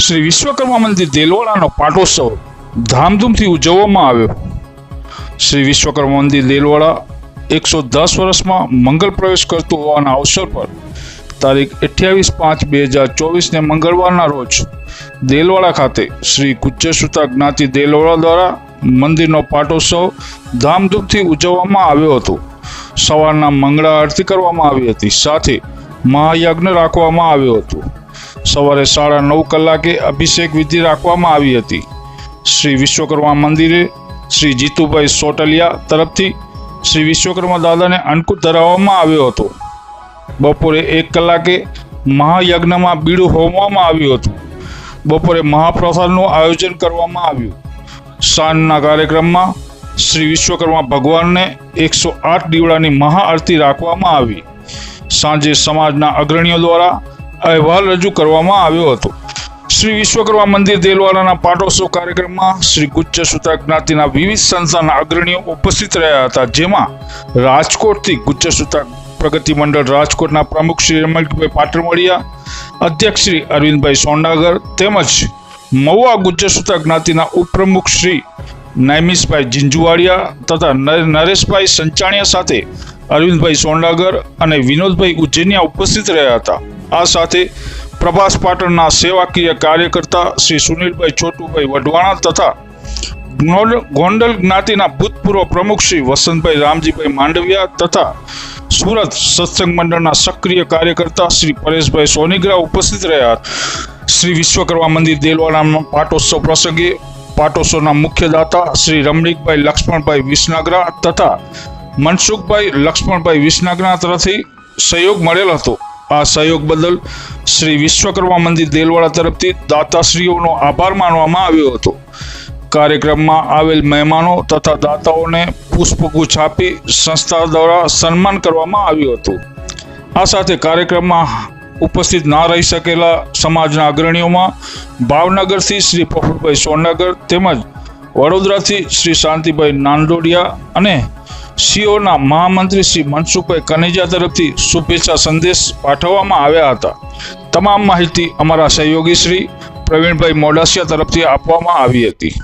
શ્રી વિશ્વકર્મા મંદિર દેલવાડાનો પાટોત્સવ ધામધૂમથી ઉજવવામાં આવ્યો। શ્રી વિશ્વકર્મા મંદિર દેલવાડા 110 વર્ષમાં મંગલ પ્રવેશ કરતું હોવાના અવસર પર તારીખ 28/5/2024 ને મંગળવારના રોજ દેલવાડા ખાતે શ્રી ગુજ્જર સુતા જ્ઞાતિ દેલવાડા દ્વારા મંદિરનો પાટોત્સવ ધામધૂમથી ઉજવવામાં આવ્યો હતો। સવારના મંગળા આરતી કરવામાં આવી હતી, સાથે મહાયજ્ઞ રાખવામાં આવ્યો હતો। સવારે 9:30 કલાકે અભિષેક વિધિ રાખવામાં આવી હતી। શ્રી વિશ્વકર્મા મંદિરે શ્રી જીતુભાઈ સોટલિયા તરફથી શ્રી વિશ્વકર્મા દાદાને અન્નકૂટ ધરાવવામાં આવ્યો હતો। બપોરે 1 કલાકે મહાયજ્ઞમાં બીડું હોમવામાં આવ્યું હતું। બપોરે મહાપ્રસાદનું આયોજન કરવામાં આવ્યું। સાંજના કાર્યક્રમમાં શ્રી વિશ્વકર્મા ભગવાનને 108 દીવડાની મહાઆરતી રાખવામાં આવી। સાંજે સમાજના અગ્રણીઓ દ્વારા અહેવાલ રજૂ કરવામાં આવ્યો હતો। શ્રી વિશ્વકર્મા મંદિર દેલવાડાના પાટોત્સવ કાર્યક્રમમાં શ્રી ગુજ્જર સુતા જ્ઞાતિના વિવિધ સંસ્થાના અગ્રણીઓ ઉપસ્થિત રહ્યા હતા, જેમાં રાજકોટથી ગુજ્જર સુતા પ્રગતિ મંડળ રાજકોટના પ્રમુખ શ્રી રમણભાઈ પાટરમળિયા, અધ્યક્ષ શ્રી અરવિંદભાઈ સોંડાગર તેમજ મહુવા ગુજ્જર સુતા જ્ઞાતિના ઉપપ્રમુખ શ્રી નાયમિશભાઈ ઝીંઝુવાડિયા તથા નરેશભાઈ સંચાણિયા સાથે અરવિંદભાઈ સોંડાગર અને વિનોદભાઈ ઉજ્જૈનિયા ઉપસ્થિત રહ્યા હતા। આ સાથે પ્રભાસ પાટણના સેવાકીય કાર્યકર્તા શ્રી સુનિલભાઈ છોટુભાઈ વઢવાણા તથા ગોંડલ જ્ઞાતિના ભૂતપૂર્વ પ્રમુખ શ્રી વસંતભાઈ રામજીભાઈ માંડવિયા તથા સુરત સત્સંગ મંડળના સક્રિય કાર્યકર્તા શ્રી પરેશભાઈ સોનીગ્રા ઉપસ્થિત રહ્યા। શ્રી વિશ્વકર્મા મંદિર દેલવાડાના પાટોત્સવ પ્રસંગે પાટોત્સવના મુખ્ય દાતા શ્રી રમણીકભાઈ લક્ષ્મણભાઈ વિસનગરા તથા મનસુખભાઈ લક્ષ્મણભાઈ વિસનગરા તરફથી સહયોગ મળેલ હતો। આ સહયોગ બદલ શ્રી વિશ્વકર્મા મંદિર દેલવાડા તરફથી દાતાશ્રીઓનો આભાર માનવામાં આવ્યો હતો। કાર્યક્રમમાં આવેલ મહેમાનો તથા દાતાઓને પુષ્પગુચ્છ આપી સંસ્થા દ્વારા સન્માન કરવામાં આવ્યું હતું। આ સાથે કાર્યક્રમમાં ઉપસ્થિત ના રહી શકેલા સમાજના અગ્રણીઓમાં ભાવનગરથી શ્રી પ્રફુલભાઈ સોંડાગર તેમજ વડોદરાથી શ્રી શાંતિભાઈ નાંદોડિયા અને સીઓના મહામંત્રી શ્રી મનસુખભાઈ કનેજા તરફથી શુભેચ્છા સંદેશ પાઠવવામાં આવ્યા હતા। તમામ માહિતી અમારા સહયોગી શ્રી પ્રવીણભાઈ મોડાસિયા તરફથી આપવામાં આવી હતી।